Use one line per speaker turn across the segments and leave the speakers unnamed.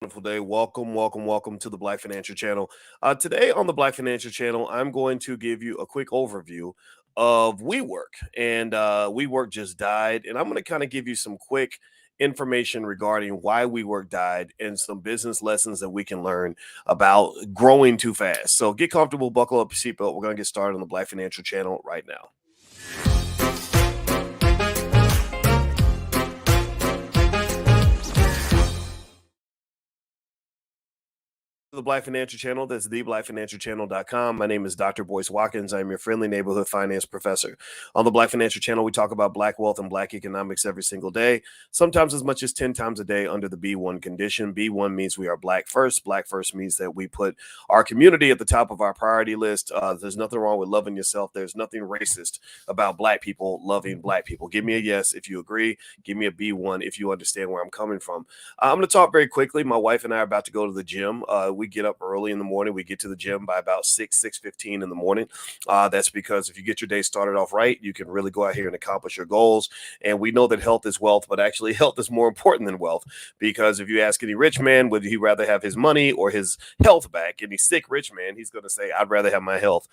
Wonderful day. Welcome to the Black Financial Channel. Today on the Black Financial Channel, I'm going to give you a quick overview of Wework. And Wework just died. And I'm going to kind of give you some quick information regarding why Wework died and some business lessons that we can learn about growing too fast. So get comfortable, buckle up your seatbelt. We're going to get started on the Black Financial Channel right now. The Black Financial Channel. That's theblackfinancialchannel.com. My name is Dr. Boyce Watkins. I'm your friendly neighborhood finance professor. On the Black Financial Channel, we talk about Black wealth and Black economics every single day, sometimes as much as 10 times a day under the B1 condition. B1 means we are Black first. Black first means that we put our community at the top of our priority list. There's nothing wrong with loving yourself. There's nothing racist about Black people loving Black people. Give me a yes if you agree. Give me a B1 if you understand where I'm coming from. I'm going to talk very quickly. My wife and I are about to go to the gym. We get up early in the morning. We get to the gym by about 6:15 in the morning. That's because if you get your day started off right, you can really go out here and accomplish your goals. And we know that health is wealth, but actually health is more important than wealth, because if you ask any rich man, would he rather have his money or his health back? Any sick rich man, he's going to say, I'd rather have my health,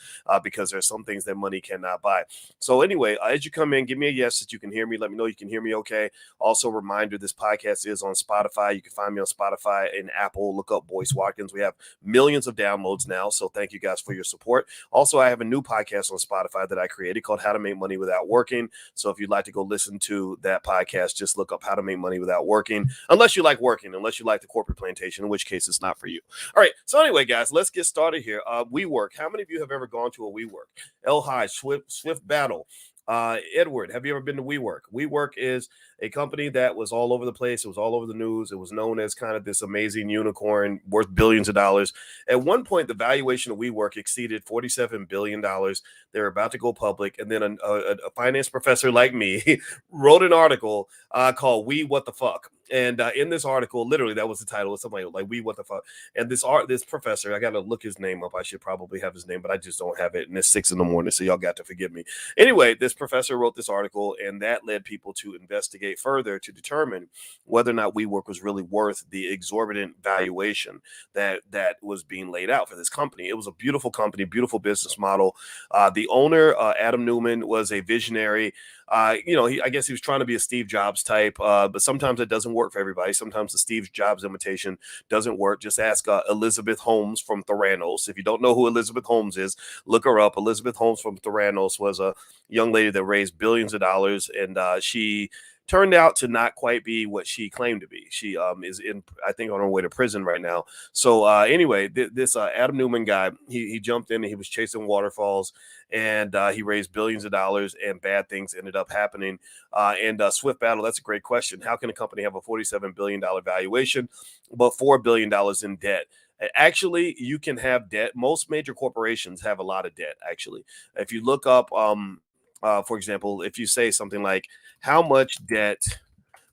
because there's some things that money cannot buy. So anyway, as you come in, give me a yes that you can hear me. Let me know you can hear me okay. Also, reminder, this podcast is on Spotify. You can find me on Spotify and Apple. Look up Boyce Watkins. We have millions of downloads now, so thank you guys for your support. Also, I have a new podcast on Spotify that I created called How to Make Money Without Working. So if you'd like to go listen to that podcast, just look up How to Make Money Without Working, unless you like working, unless you like the corporate plantation, in which case it's not for you. All right, so anyway, guys, let's get started here. Wework. How many of you have ever gone to a Wework? El High, Swift Battle. Edward, have you ever been to Wework? Wework is a company that was all over the place. It was all over the news. It was known as kind of this amazing unicorn worth billions of dollars. At one point, the valuation of Wework exceeded $47 billion. They were about to go public. And then a finance professor like me wrote an article called We What the Fuck. And in this article, literally, that was the title. It's something like We What the Fuck. And this professor, I got to look his name up. I should probably have his name, but I just don't have it. And it's 6 a.m, so y'all got to forgive me. Anyway, this professor wrote this article, and that led people to investigate further to determine whether or not WeWork was really worth the exorbitant valuation that was being laid out for this company. It was a beautiful company, beautiful business model. The owner, Adam Neumann, was a visionary. I guess he was trying to be a Steve Jobs type, but sometimes it doesn't work for everybody. Sometimes the Steve Jobs imitation doesn't work. Just ask Elizabeth Holmes from Theranos. If you don't know who Elizabeth Holmes is, look her up. Elizabeth Holmes from Theranos was a young lady that raised billions of dollars, and she turned out to not quite be what she claimed to be. She is I think, on her way to prison right now. So anyway, this Adam Neumann guy, he jumped in and he was chasing waterfalls, and he raised billions of dollars, and bad things ended up happening. And Swift Battle, that's a great question. How can a company have a $47 billion valuation, but $4 billion in debt? Actually, you can have debt. Most major corporations have a lot of debt, actually. If you look up, for example, if you say something like, how much debt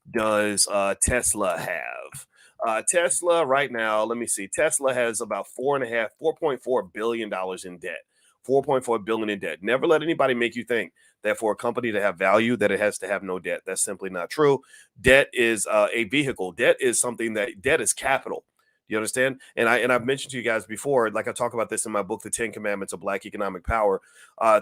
does Tesla have? Tesla right now, let me see. Tesla has about $4.4 billion in debt. 4.4 billion in debt. Never let anybody make you think that for a company to have value that it has to have no debt. That's simply not true. Debt is a vehicle. Debt is capital. You understand? And I've mentioned to you guys before, like I talk about this in my book, The 10 Commandments of Black Economic Power.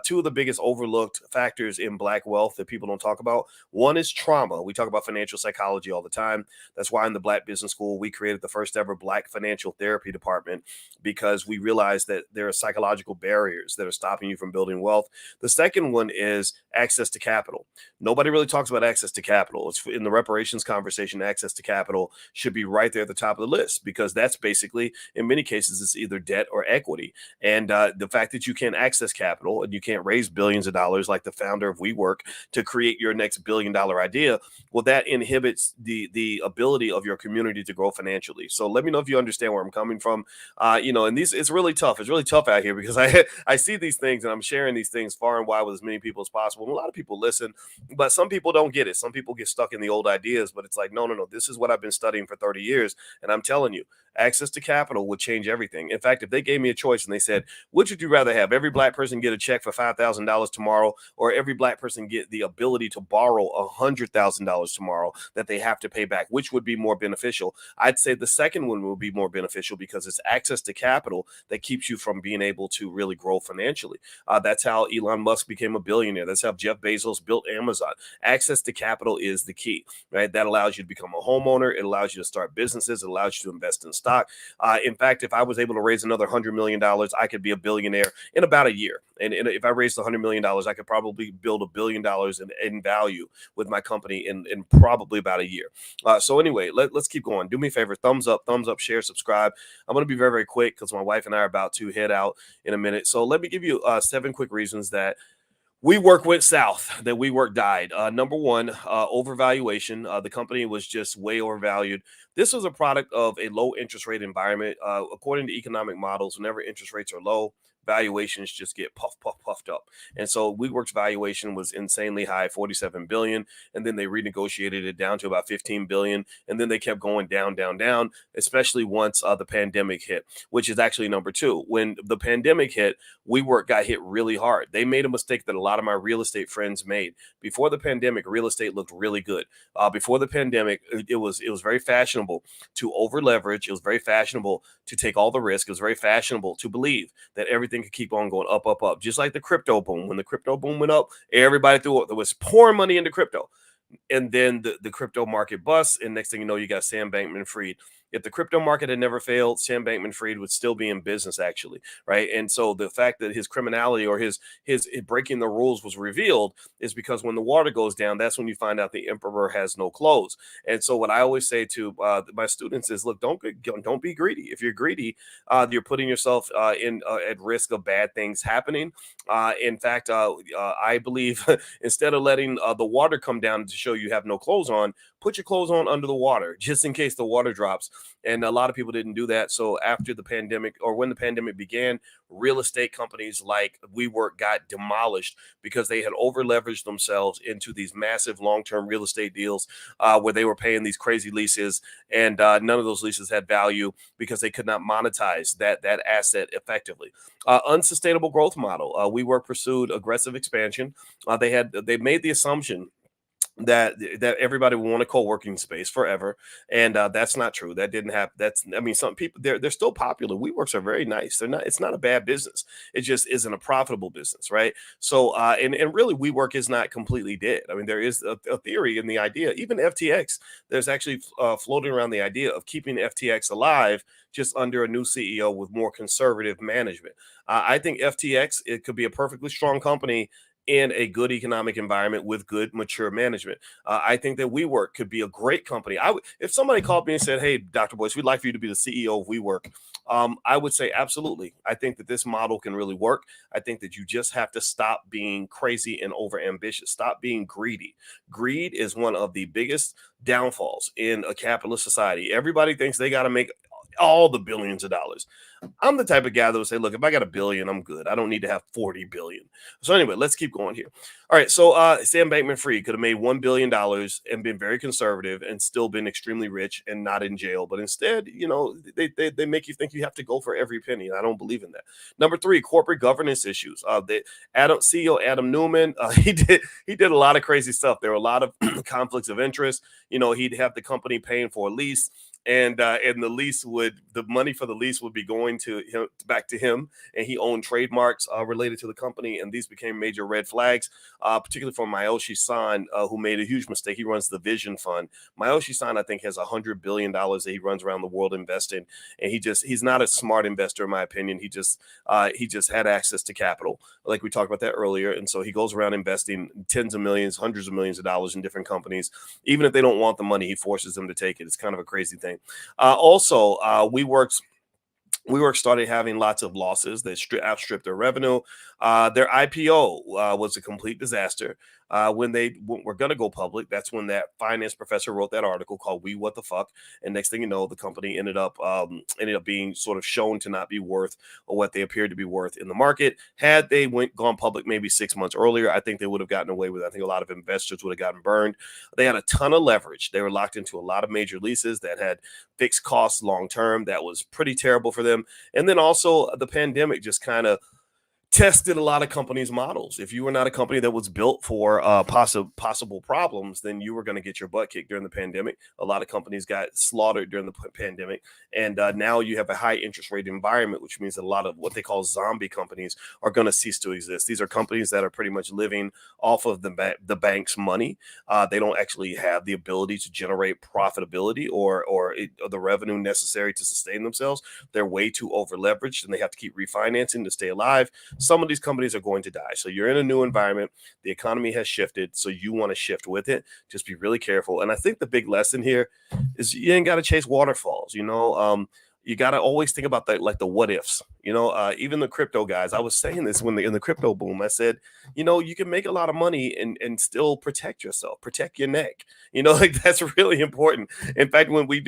Two of the biggest overlooked factors in Black wealth that people don't talk about. One is trauma. We talk about financial psychology all the time. That's why in the Black Business School, we created the first ever Black financial therapy department, because we realized that there are psychological barriers that are stopping you from building wealth. The second one is access to capital. Nobody really talks about access to capital. It's in the reparations conversation. Access to capital should be right there at the top of the list, because that's basically, in many cases, it's either debt or equity. And the fact that you can't access capital and you can't raise billions of dollars like the founder of WeWork to create your next billion-dollar idea, well, that inhibits the ability of your community to grow financially. So let me know if you understand where I'm coming from. And it's really tough. It's really tough out here, because I see these things and I'm sharing these things far and wide with as many people as possible. And a lot of people listen, but some people don't get it. Some people get stuck in the old ideas, but it's like, no. This is what I've been studying for 30 years. And I'm telling you, Access to capital would change everything. In fact, if they gave me a choice and they said, which would you rather have? Every black person get a check for $5,000 tomorrow, or every black person get the ability to borrow $100,000 tomorrow that they have to pay back? Which would be more beneficial? I'd say the second one will be more beneficial because it's access to capital that keeps you from being able to really grow financially. That's how Elon Musk became a billionaire. That's how Jeff Bezos built Amazon. Access to capital is the key, right? That allows you to become a homeowner. It allows you to start businesses. It allows you to invest in stock. In fact, if I was able to raise another $100 million, I could be a billionaire in about a year. And if I raised $100 million, I could probably build $1 billion in value with my company in probably about a year. So anyway, let's keep going. Do me a favor, thumbs up, share, subscribe. I'm going to be very, very quick because my wife and I are about to head out in a minute. So let me give you 7 quick reasons that Wework went south, that Wework died. Number one, overvaluation. The company was just way overvalued. This was a product of a low interest rate environment. According to economic models, whenever interest rates are low, valuations just get puffed up. And so Wework's valuation was insanely high, 47 billion. And then they renegotiated it down to about 15 billion. And then they kept going down, especially once the pandemic hit, which is actually number 2. When the pandemic hit, Wework got hit really hard. They made a mistake that a lot of my real estate friends made. Before the pandemic, real estate looked really good. Before the pandemic, it was very fashionable to over leverage. It was very fashionable to take all the risk. It was very fashionable to believe that everything could keep on going up, just like the crypto boom. When the crypto boom went up, everybody was pouring money into crypto. And then the crypto market busts, and next thing you know, you got Sam Bankman-Fried. If the crypto market had never failed, Sam Bankman-Fried would still be in business, actually, right? And so the fact that his criminality or his breaking the rules was revealed is because when the water goes down, that's when you find out the emperor has no clothes. And so what I always say to my students is, look, don't be greedy. If you're greedy, you're putting yourself at risk of bad things happening. In fact, I believe instead of letting the water come down to show you have no clothes on, put your clothes on under the water just in case the water drops. And a lot of people didn't do that. So after the pandemic, or when the pandemic began, real estate companies like Wework got demolished because they had over leveraged themselves into these massive long-term real estate deals where they were paying these crazy leases, and none of those leases had value because they could not monetize that asset effectively. Unsustainable growth model. Wework pursued aggressive expansion. They made the assumption that everybody will want a co-working space forever, and that's not true. That didn't happen. Some people, they're still popular. WeWorks are very nice. It's not a bad business. It just isn't a profitable business, right? So and really, WeWork is not completely dead. I mean, there is a theory in the idea. Even FTX, there's actually floating around the idea of keeping FTX alive, just under a new CEO with more conservative management. I think FTX, it could be a perfectly strong company in a good economic environment with good, mature management. I think that WeWork could be a great company. If somebody called me and said, "Hey, Dr. Boyce, we'd like for you to be the CEO of WeWork," I would say absolutely. I think that this model can really work. I think that you just have to stop being crazy and over ambitious. Stop being greedy. Greed is one of the biggest downfalls in a capitalist society. Everybody thinks they got to make all the billions of dollars. I'm the type of guy that would say, look, if I got $1 billion, I'm good. I don't need to have 40 billion. So anyway, let's keep going here. All right. So Sam Bankman-Fried could have made $1 billion and been very conservative and still been extremely rich and not in jail. But instead, they make you think you have to go for every penny. And I don't believe in that. Number 3, corporate governance issues. CEO Adam Neumann, he did a lot of crazy stuff. There were a lot of conflicts of interest. He'd have the company paying for a lease, and the money for the lease would be going to him, back to him, and he owned trademarks related to the company, and these became major red flags, particularly for Mayoshi Son, who made a huge mistake. He runs the Vision Fund. Mayoshi Son, I think, has $100 billion that he runs around the world investing, and he's not a smart investor in my opinion. He just had access to capital, like we talked about that earlier, and so he goes around investing tens of millions, hundreds of millions of dollars in different companies. Even if they don't want the money, he forces them to take it. It's kind of a crazy thing. Also, WeWork started having lots of losses that outstripped their revenue. Their IPO was a complete disaster. when they were going to go public. That's when that finance professor wrote that article called "We What the Fuck," and next thing you know, the company ended up being sort of shown to not be worth or what they appeared to be worth in the market. Had they gone public maybe 6 months earlier, I think they would have gotten away with it. I think a lot of investors would have gotten burned. They had a ton of leverage. They were locked into a lot of major leases that had fixed costs long term. That was pretty terrible for them. And then also the pandemic just kind of tested a lot of companies' models. If you were not a company that was built for possible problems, then you were going to get your butt kicked during the pandemic. A lot of companies got slaughtered during the pandemic, and now you have a high interest rate environment, which means that a lot of what they call zombie companies are going to cease to exist. These are companies that are pretty much living off of the bank's money. They don't actually have the ability to generate profitability or the revenue necessary to sustain themselves. They're way too over leveraged, and they have to keep refinancing to stay alive. Some of these companies are going to die. So you're in a new environment. The economy has shifted. So you want to shift with it. Just be really careful. And I think the big lesson here is you ain't got to chase waterfalls. You got to always think about that, like the what ifs. Even the crypto guys. I was saying this when in the crypto boom. I said, you can make a lot of money and still protect yourself, protect your neck. Like that's really important. In fact, when we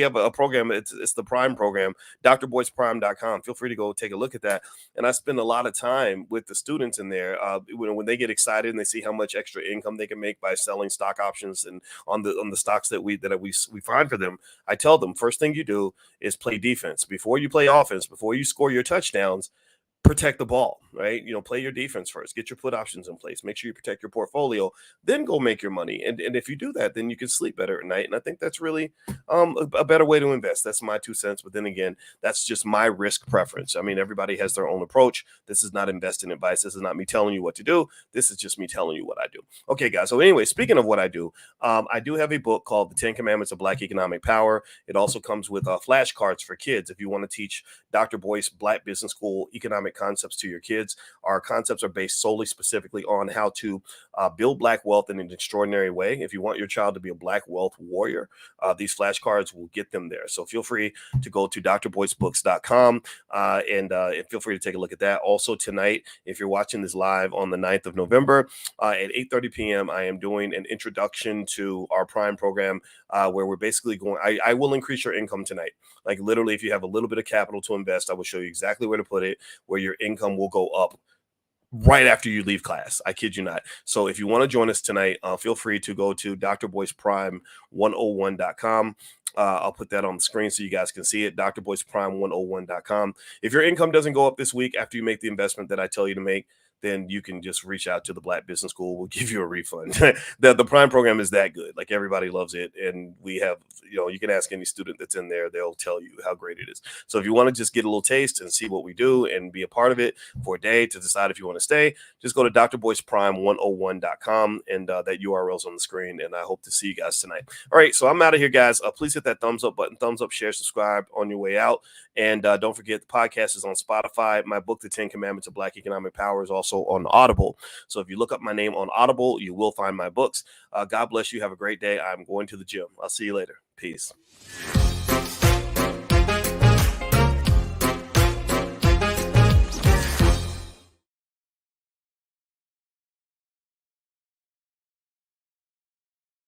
have a program. It's the Prime program, drboyceprime.com. Feel free to go take a look at that. And I spend a lot of time with the students in there. When they get excited and they see how much extra income they can make by selling stock options and on the stocks that we find for them, I tell them first thing you do is play defense before you play offense. Before you score your touchdowns, protect the ball, right? Play your defense first, get your put options in place, make sure you protect your portfolio, then go make your money. And if you do that, then you can sleep better at night. And I think that's really a better way to invest. That's my 2 cents. But then again, that's just my risk preference. I mean, everybody has their own approach. This is not investing advice. This is not me telling you what to do. This is just me telling you what I do. Okay, guys. So anyway, speaking of what I do have a book called The 10 Commandments of Black Economic Power. It also comes with flashcards for kids. If you want to teach Dr. Boyce Black Business School economic concepts to your kids, our concepts are based solely specifically on how to build Black wealth in an extraordinary way. If you want your child to be a Black wealth warrior, these flashcards will get them there. So feel free to go to drboycebooks.com and feel free to take a look at that. Also tonight, if you're watching this live on the 9th of November at 8:30 p.m., I am doing an introduction to our Prime program where we're basically going, I will increase your income tonight. Like literally, if you have a little bit of capital to invest, I will show you exactly where to put it, where your income will go up right after you leave class. I kid you not. So if you want to join us tonight, feel free to go to drboyceprime101.com. I'll put that on the screen so you guys can see it, drboyceprime101.com. If your income doesn't go up this week after you make the investment that I tell you to make, then you can just reach out to the Black Business School. We'll give you a refund. The Prime program is that good. Like everybody loves it. And we have, you can ask any student that's in there. They'll tell you how great it is. So if you want to just get a little taste and see what we do and be a part of it for a day to decide if you want to stay, just go to drboyceprime101.com and that URL is on the screen. And I hope to see you guys tonight. All right. So I'm out of here, guys. Please hit that thumbs up button, thumbs up, share, subscribe on your way out. And don't forget the podcast is on Spotify. My book, The 10 Commandments of Black Economic Power, is also on Audible. So if you look up my name on Audible, you will find my books. God bless you. Have a great day. I'm going to the gym. I'll see you later. Peace.